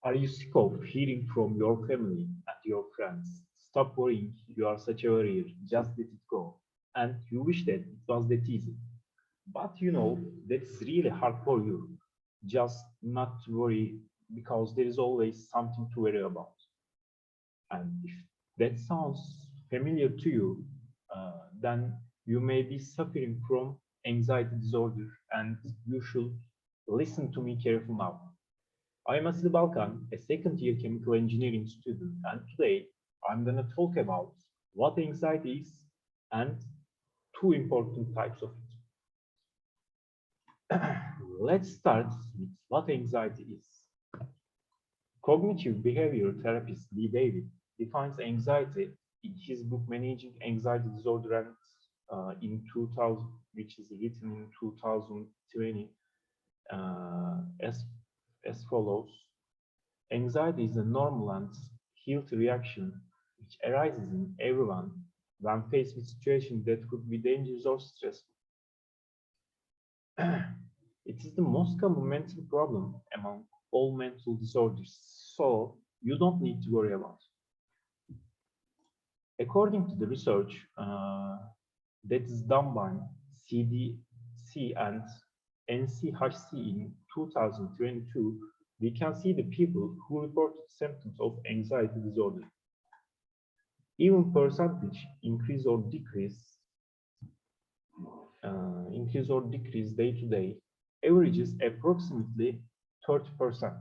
Are you sick of hearing from your family and your friends? Stop worrying, you are such a warrior, just let it go. And you wish that it was that easy. But you know, that's really hard for you. Just not to worry because there is always something to worry about. And if that sounds familiar to you, then you may be suffering from anxiety disorder and you should listen to me carefully now. I'm Asil Balkan, a second year chemical engineering student, and today I'm going to talk about what anxiety is and two important types of it. Let's start with what anxiety is. Cognitive behavior therapist Lee David defines anxiety in his book Managing Anxiety Disorder and in 2000, which is written in 2020, as follows. Anxiety is a normal and healthy reaction which arises in everyone when faced with situations that could be dangerous or stressful. It is the most common mental problem among all mental disorders, so you don't need to worry about it. According to the research that is done by CDC and NCHC in 2022, we can see the people who reported symptoms of anxiety disorder. Even percentage increase or decrease day to day, averages approximately 30%.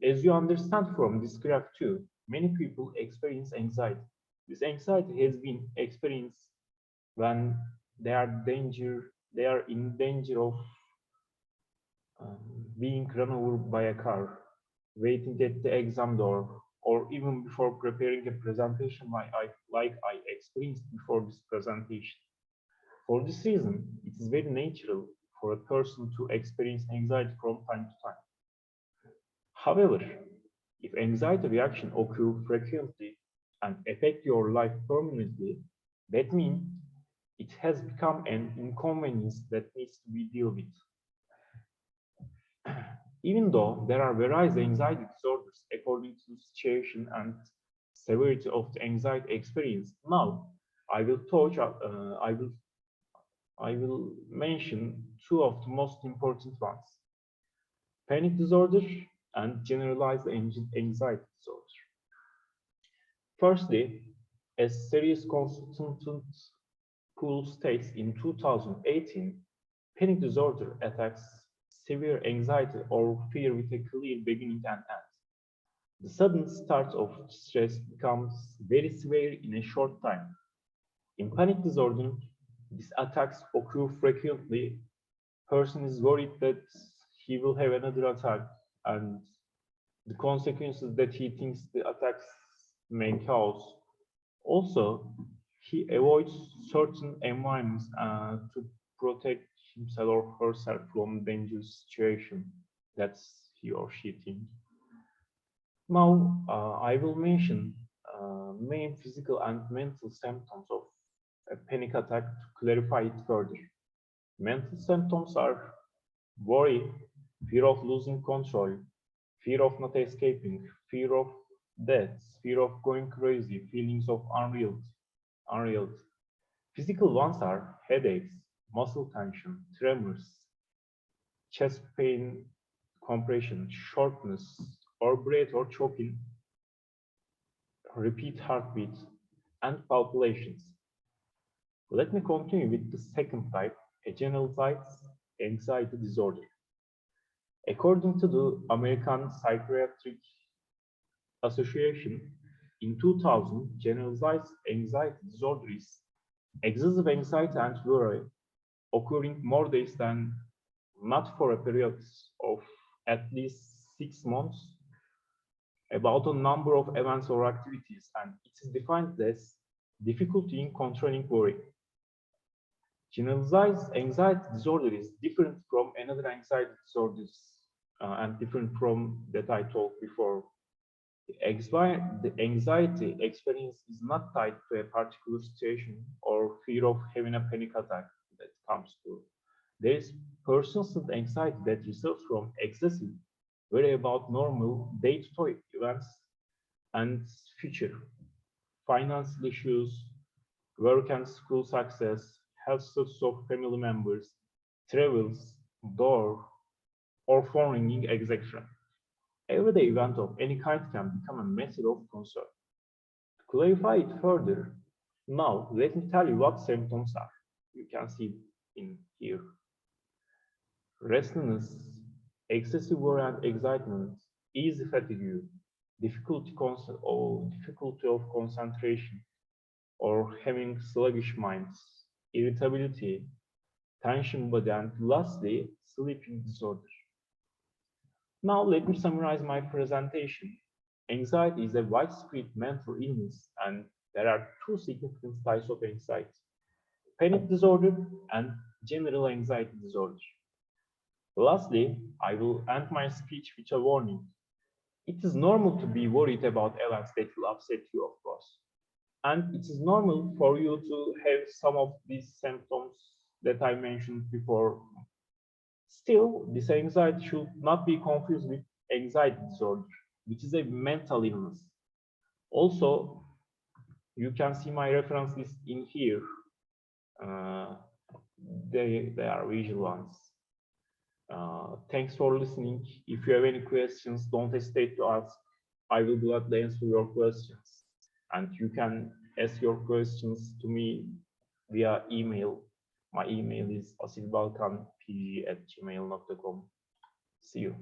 As you understand from this graph too, many people experience anxiety. This anxiety has been experienced when they are in danger of being run over by a car, waiting at the exam door, or even before preparing a presentation like I experienced before this presentation. For this reason, it is very natural for a person to experience anxiety from time to time. However, if anxiety reaction occur frequently and affect your life permanently, that means it has become an inconvenience that needs to be dealt with. Even though there are various anxiety disorders according to the situation and severity of the anxiety experience, now I will touch. I will mention two of the most important ones: panic disorder and generalized anxiety disorder. Firstly, as serious consultant Pool states in 2018, panic disorder attacks severe anxiety or fear with a clear beginning and end. The sudden start of stress becomes very severe in a short time. In panic disorder, these attacks occur frequently. Person is worried that he will have another attack, and the consequences that he thinks the attacks may cause. Also, he avoids certain environments to protect himself or herself from dangerous situation that's he or she thinks. Now, I will mention main physical and mental symptoms of a panic attack to clarify it further. Mental symptoms are worry, fear of losing control, fear of not escaping, fear of death, fear of going crazy, feelings of unreality. Physical ones are headaches, muscle tension, tremors, chest pain, compression, shortness, or breath or choking, repeat heartbeat, and palpitations. Let me continue with the second type, a generalized anxiety disorder. According to the American Psychiatric Association, in 2000, generalized anxiety disorder is excessive anxiety and worry occurring more days than not for a period of at least 6 months, about a number of events or activities, and it is defined as difficulty in controlling worry. Generalized anxiety disorder is different from another anxiety disorders and different from that I talked before. The anxiety experience is not tied to a particular situation or fear of having a panic attack that comes to. There is persistent anxiety that results from excessive worry about normal day-to-day events and future, financial issues, work and school success, health status of family members, travels, door, or phone ringing, etc. Everyday event of any kind can become a matter of concern. To clarify it further, now let me tell you what symptoms are. You can see in here. Restlessness, excessive worry and excitement, easy fatigue, difficulty of concentration, or having sluggish minds, irritability, tension body, and lastly, sleeping disorder. Now let me summarize my presentation. Anxiety is a widespread mental illness, and there are two significant types of anxiety: panic disorder and general anxiety disorder. Lastly, I will end my speech with a warning. It is normal to be worried about events that will upset you, of course. And it is normal for you to have some of these symptoms that I mentioned before. Still, this anxiety should not be confused with anxiety disorder, which is a mental illness. Also, you can see my reference list in here. Uh, they are visual ones. Thanks for listening. If you have any questions, don't hesitate to ask. I will gladly answer your questions. And you can ask your questions to me via email. My email is asilbalkanpg@gmail.com. See you.